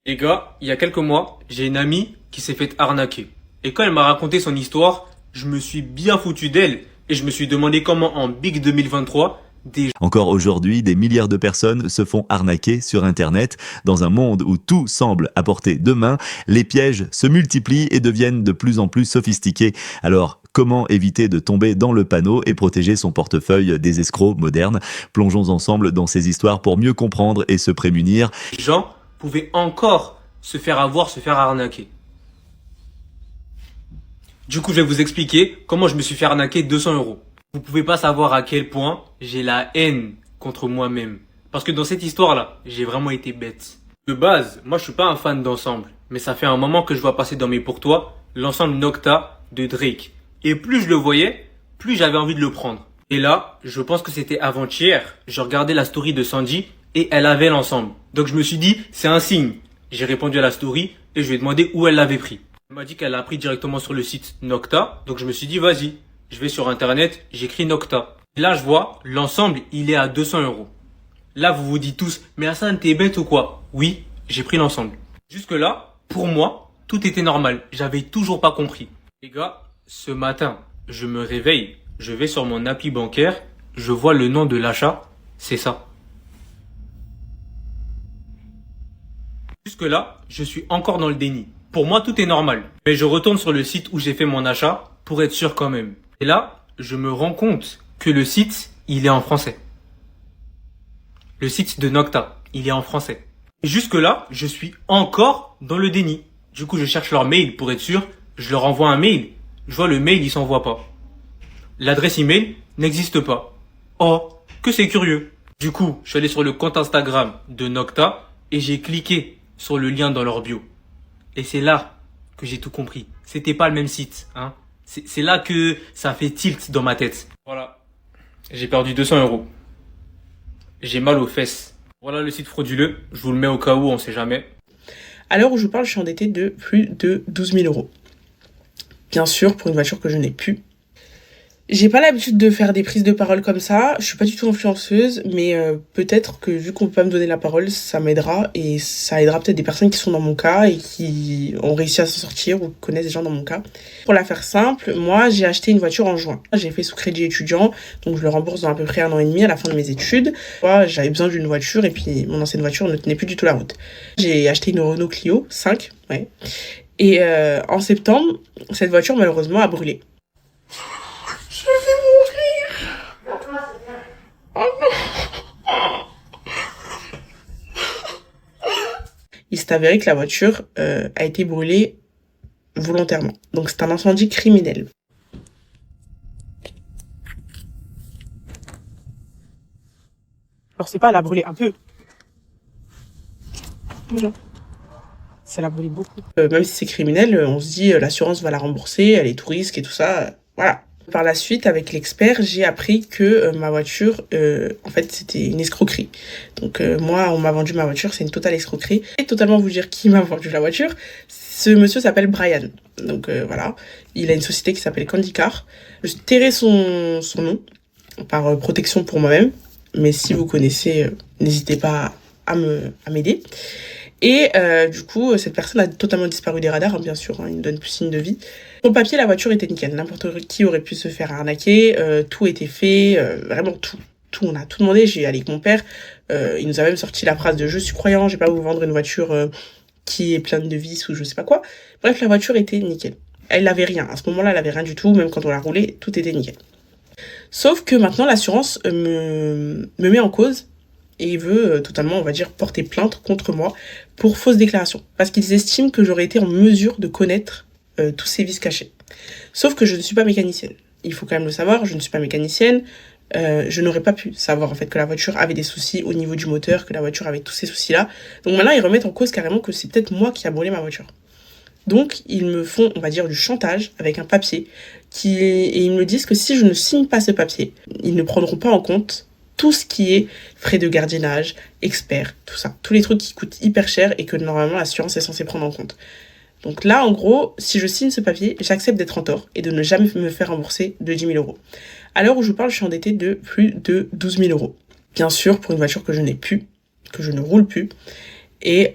Les gars, il y a quelques mois, j'ai une amie qui s'est fait arnaquer. Et quand elle m'a raconté son histoire, je me suis bien foutu d'elle et je me suis demandé comment en Big 2023, des Encore aujourd'hui, des milliards de personnes se font arnaquer sur Internet. Dans un monde où tout semble à portée de main, les pièges se multiplient et deviennent de plus en plus sophistiqués. Alors, comment éviter de tomber dans le panneau et protéger son portefeuille des escrocs modernes? Plongeons ensemble dans ces histoires pour mieux comprendre et se prémunir. gens pouvaient encore se faire avoir, se faire arnaquer. Du coup, je vais vous expliquer comment je me suis fait arnaquer 200 euros. Vous pouvez pas savoir à quel point j'ai la haine contre moi-même. Parce que dans cette histoire-là, j'ai vraiment été bête. De base, moi je suis pas un fan d'ensemble. Mais ça fait un moment que je vois passer dans mes pour toi l'ensemble Nocta de Drake. Et plus je le voyais, plus j'avais envie de le prendre. Et là, je pense que c'était avant-hier, je regardais la story de Sandy et elle avait l'ensemble. Donc je me suis dit, c'est un signe. J'ai répondu à la story et je lui ai demandé où elle l'avait pris. Elle m'a dit qu'elle l'a pris directement sur le site Nocta. Donc je me suis dit, vas-y, je vais sur internet, j'écris Nocta. Et là, je vois, l'ensemble, il est à 200 euros. Là, vous vous dites tous, mais Hassan, t'es bête ou quoi? Oui, j'ai pris l'ensemble. Jusque là, pour moi, tout était normal. J'avais toujours pas compris. Les gars, ce matin, je me réveille, je vais sur mon appli bancaire, je vois le nom de l'achat, c'est ça. Jusque là, je suis encore dans le déni. Pour moi, tout est normal. Mais je retourne sur le site où j'ai fait mon achat pour être sûr quand même. Et là, je me rends compte que le site, il est en français. Le site de Nocta, il est en français. Et jusque là, je suis encore dans le déni. Du coup, je cherche leur mail pour être sûr. Je leur envoie un mail. Je vois le mail, il s'envoie pas. L'adresse email n'existe pas. Oh, que c'est curieux. Du coup, je suis allé sur le compte Instagram de Nocta et j'ai cliqué sur le lien dans leur bio. Et c'est là que j'ai tout compris. C'était pas le même site, hein. C'est là que ça fait tilt dans ma tête. Voilà. J'ai perdu 200 euros. J'ai mal aux fesses. Voilà le site frauduleux. Je vous le mets au cas où, on sait jamais. À l'heure où je parle, je suis endettée de plus de 12 000 euros. Bien sûr, pour une voiture que je n'ai plus. J'ai pas l'habitude de faire des prises de parole comme ça. Je suis pas du tout influenceuse, mais peut-être que vu qu'on peut pas me donner la parole, ça m'aidera et ça aidera peut-être des personnes qui sont dans mon cas et qui ont réussi à s'en sortir ou connaissent des gens dans mon cas. Pour la faire simple, moi j'ai acheté une voiture en juin. J'ai fait sous crédit étudiant, donc je le rembourse dans à peu près 1 an et demi à la fin de mes études. Moi, j'avais besoin d'une voiture et puis mon ancienne voiture ne tenait plus du tout la route. J'ai acheté une Renault Clio 5, ouais. Et en septembre, cette voiture malheureusement a brûlé. Il s'est avéré que la voiture a été brûlée volontairement. Donc c'est un incendie criminel. Alors c'est pas elle a brûlé un peu. Voilà. Ça l'a brûlé beaucoup. Même si c'est criminel, on se dit l'assurance va la rembourser, elle est tout risque et tout ça. Voilà. Par la suite, avec l'expert, j'ai appris que ma voiture, en fait, c'était une escroquerie. Donc moi, on m'a vendu ma voiture, c'est une totale escroquerie. Et totalement vous dire qui m'a vendu la voiture. Ce monsieur s'appelle Brian. Donc voilà, il a une société qui s'appelle Candy Car. Je tairai son nom par protection pour moi-même. Mais si vous connaissez, n'hésitez pas à m'aider. Et du coup, cette personne a totalement disparu des radars, hein, bien sûr, hein, il ne donne plus signe de vie. Sur le papier, la voiture était nickel. N'importe qui aurait pu se faire arnaquer. Tout était fait, vraiment tout. Tout, on a tout demandé. J'ai allé avec mon père. Il nous a même sorti la phrase de je suis croyant, je vais pas vous vendre une voiture qui est pleine de vis ou je sais pas quoi. Bref, la voiture était nickel. Elle n'avait rien. À ce moment-là, elle avait rien du tout. Même quand on l'a roulée, tout était nickel. Sauf que maintenant, l'assurance me met en cause et veut totalement, on va dire, porter plainte contre moi pour fausse déclaration. Parce qu'ils estiment que j'aurais été en mesure de connaître tous ces vices cachés. Sauf que je ne suis pas mécanicienne. Il faut quand même le savoir, je ne suis pas mécanicienne. Je n'aurais pas pu savoir en fait que la voiture avait des soucis au niveau du moteur, que la voiture avait tous ces soucis-là. Donc maintenant, ils remettent en cause carrément que c'est peut-être moi qui a brûlé ma voiture. Donc, ils me font, on va dire, du chantage avec un papier et ils me disent que si je ne signe pas ce papier, ils ne prendront pas en compte tout ce qui est frais de gardiennage, expert, tout ça. Tous les trucs qui coûtent hyper cher et que normalement l'assurance est censée prendre en compte. Donc là, en gros, si je signe ce papier, j'accepte d'être en tort et de ne jamais me faire rembourser de 10 000 euros. À l'heure où je vous parle, je suis endettée de plus de 12 000 euros. Bien sûr, pour une voiture que je n'ai plus, que je ne roule plus. et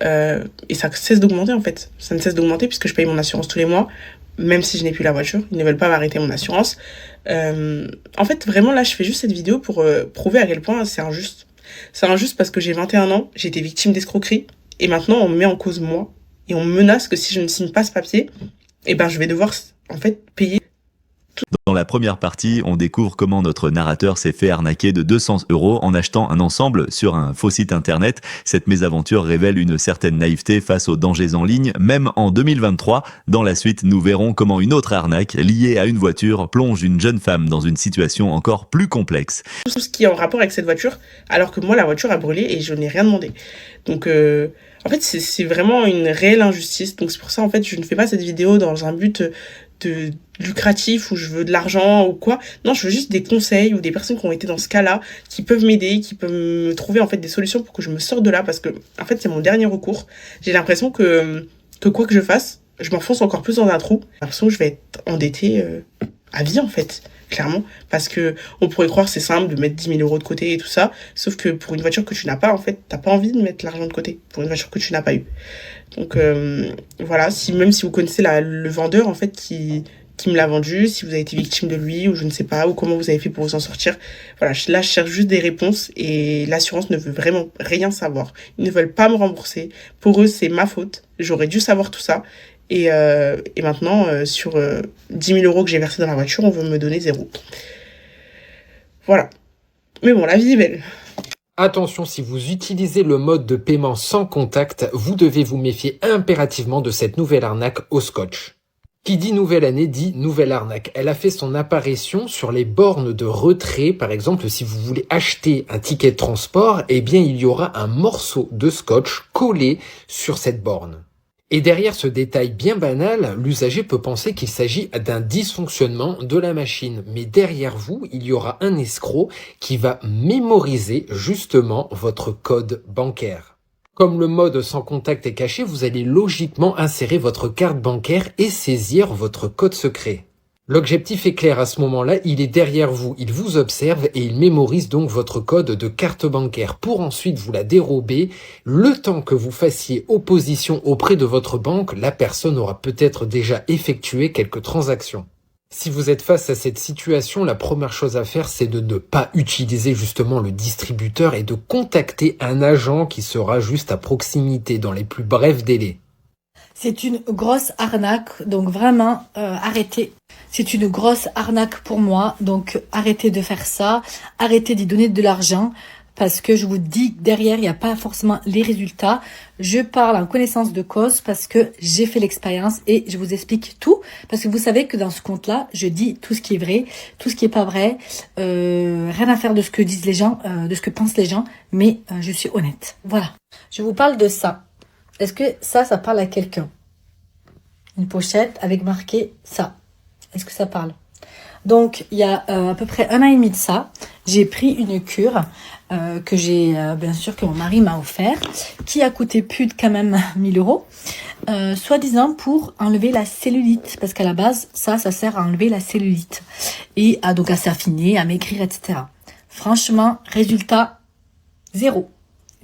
ça cesse d'augmenter en fait. Ça ne cesse d'augmenter puisque je paye mon assurance tous les mois, même si je n'ai plus la voiture. Ils ne veulent pas m'arrêter mon assurance. En fait, vraiment, là, je fais juste cette vidéo pour prouver à quel point c'est injuste. C'est injuste parce que j'ai 21 ans, j'ai été victime d'escroquerie, et maintenant, on me met en cause moi, et on me menace que si je ne signe pas ce papier, eh ben, je vais devoir, en fait, payer. Dans la première partie, on découvre comment notre narrateur s'est fait arnaquer de 200 € en achetant un ensemble sur un faux site internet. Cette mésaventure révèle une certaine naïveté face aux dangers en ligne, même en 2023. Dans la suite, nous verrons comment une autre arnaque liée à une voiture plonge une jeune femme dans une situation encore plus complexe. Tout ce qui est en rapport avec cette voiture, alors que moi, la voiture a brûlé et je n'ai rien demandé. Donc, en fait, c'est vraiment une réelle injustice. Donc, c'est pour ça, en fait, je ne fais pas cette vidéo dans un but de lucratif où je veux de l'argent ou quoi. Non, je veux juste des conseils ou des personnes qui ont été dans ce cas-là, qui peuvent m'aider, qui peuvent me trouver en fait des solutions pour que je me sorte de là, parce que en fait c'est mon dernier recours. J'ai l'impression que quoi que je fasse, je m'enfonce encore plus dans un trou. J'ai l'impression que je vais être endettée à vie en fait, clairement, parce que on pourrait croire que c'est simple de mettre 10 000 € de côté et tout ça, sauf que pour une voiture que tu n'as pas, en fait, t'as pas envie de mettre l'argent de côté pour une voiture que tu n'as pas eue. Donc voilà, même si vous connaissez le vendeur en fait qui me l'a vendu, si vous avez été victime de lui ou je ne sais pas, ou comment vous avez fait pour vous en sortir. Voilà, là je cherche juste des réponses et l'assurance ne veut vraiment rien savoir. Ils ne veulent pas me rembourser. Pour eux, c'est ma faute. J'aurais dû savoir tout ça. Et maintenant, sur 10 000 € que j'ai versé dans la voiture, on veut me donner 0. Voilà. Mais bon, la vie est belle. Attention, si vous utilisez le mode de paiement sans contact, vous devez vous méfier impérativement de cette nouvelle arnaque au scotch. Qui dit nouvelle année dit nouvelle arnaque. Elle a fait son apparition sur les bornes de retrait. Par exemple, si vous voulez acheter un ticket de transport, eh bien, il y aura un morceau de scotch collé sur cette borne. Et derrière ce détail bien banal, l'usager peut penser qu'il s'agit d'un dysfonctionnement de la machine. Mais derrière vous, il y aura un escroc qui va mémoriser justement votre code bancaire. Comme le mode sans contact est caché, vous allez logiquement insérer votre carte bancaire et saisir votre code secret. L'objectif est clair à ce moment-là, il est derrière vous, il vous observe et il mémorise donc votre code de carte bancaire pour ensuite vous la dérober. Le temps que vous fassiez opposition auprès de votre banque, la personne aura peut-être déjà effectué quelques transactions. Si vous êtes face à cette situation, la première chose à faire, c'est de ne pas utiliser justement le distributeur et de contacter un agent qui sera juste à proximité dans les plus brefs délais. C'est une grosse arnaque, donc vraiment arrêtez. C'est une grosse arnaque pour moi, donc arrêtez de faire ça, arrêtez d'y donner de l'argent. Parce que je vous dis que derrière, il n'y a pas forcément les résultats. Je parle en connaissance de cause parce que j'ai fait l'expérience et je vous explique tout. Parce que vous savez que dans ce compte-là, je dis tout ce qui est vrai, tout ce qui est pas vrai. Rien à faire de ce que disent les gens, de ce que pensent les gens. Mais je suis honnête. Voilà. Je vous parle de ça. Est-ce que ça parle à quelqu'un? Une pochette avec marqué ça. Est-ce que ça parle? Donc, il y a à peu près 1 an et demi de ça, j'ai pris une cure que j'ai, bien sûr, que mon mari m'a offert, qui a coûté plus de quand même 1 000 €, soi-disant pour enlever la cellulite. Parce qu'à la base, ça sert à enlever la cellulite. Et donc à s'affiner, à maigrir, etc. Franchement, résultat, 0.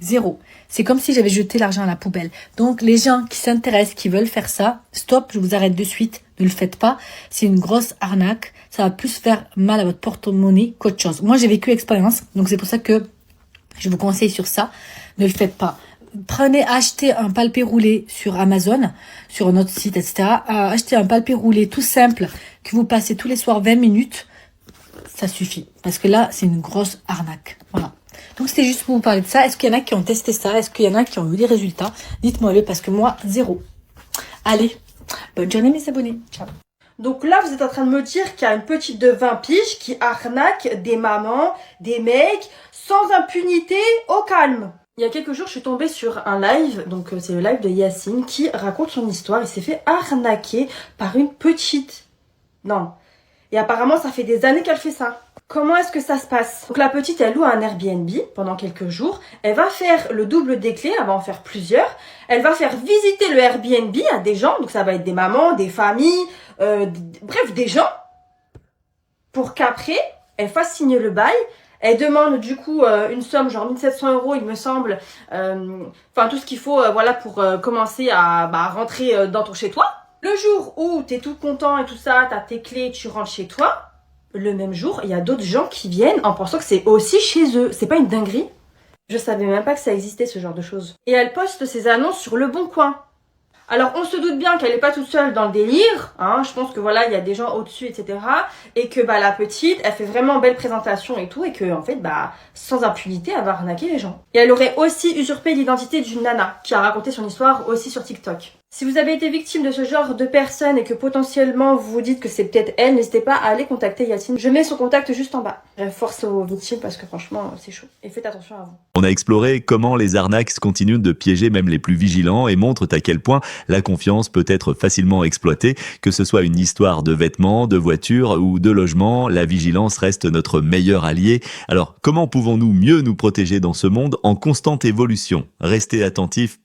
0. C'est comme si j'avais jeté l'argent à la poubelle. Donc, les gens qui s'intéressent, qui veulent faire ça, stop, je vous arrête de suite. Ne le faites pas. C'est une grosse arnaque. Ça va plus faire mal à votre porte-monnaie qu'autre chose. Moi, j'ai vécu l'expérience. Donc, c'est pour ça que je vous conseille sur ça. Ne le faites pas. Achetez un palpé roulé sur Amazon, sur un autre site, etc. Achetez un palpé roulé tout simple que vous passez tous les soirs 20 minutes. Ça suffit. Parce que là, c'est une grosse arnaque. Voilà. Donc, c'était juste pour vous parler de ça. Est-ce qu'il y en a qui ont testé ça? Est-ce qu'il y en a qui ont eu des résultats? Dites-moi-le parce que moi, 0. Allez, bonne journée mes abonnés. Ciao. Donc là, vous êtes en train de me dire qu'il y a une petite de 20 piges qui arnaque des mamans, des mecs, sans impunité, au calme. Il y a quelques jours, je suis tombée sur un live, donc c'est le live de Yacine, qui raconte son histoire. Il s'est fait arnaquer par une petite. Non. Et apparemment, ça fait des années qu'elle fait ça. Comment est-ce que ça se passe? Donc la petite, elle loue un Airbnb pendant quelques jours. Elle va faire le double des clés, elle va en faire plusieurs. Elle va faire visiter le Airbnb à des gens. Donc ça va être des mamans, des familles, bref, des gens. Pour qu'après, elle fasse signer le bail. Elle demande du coup une somme genre 1700 €, il me semble, enfin tout ce qu'il faut voilà pour commencer à rentrer dans ton chez toi. Le jour où t'es tout content et tout ça, t'as tes clés, tu rentres chez toi, le même jour, il y a d'autres gens qui viennent en pensant que c'est aussi chez eux. C'est pas une dinguerie? Je savais même pas que ça existait ce genre de choses. Et elle poste ses annonces sur Le Bon Coin. Alors on se doute bien qu'elle est pas toute seule dans le délire, hein, je pense que voilà, il y a des gens au-dessus, etc. Et que la petite, elle fait vraiment belle présentation et tout, et que en fait, sans impunité, elle va arnaquer les gens. Et elle aurait aussi usurpé l'identité d'une nana, qui a raconté son histoire aussi sur TikTok. Si vous avez été victime de ce genre de personne et que potentiellement vous vous dites que c'est peut-être elle, n'hésitez pas à aller contacter Yacine. Je mets son contact juste en bas. Force aux victimes parce que franchement, c'est chaud. Et faites attention à vous. On a exploré comment les arnaques continuent de piéger même les plus vigilants et montrent à quel point la confiance peut être facilement exploitée. Que ce soit une histoire de vêtements, de voitures ou de logements, la vigilance reste notre meilleur allié. Alors, comment pouvons-nous mieux nous protéger dans ce monde en constante évolution? Restez attentifs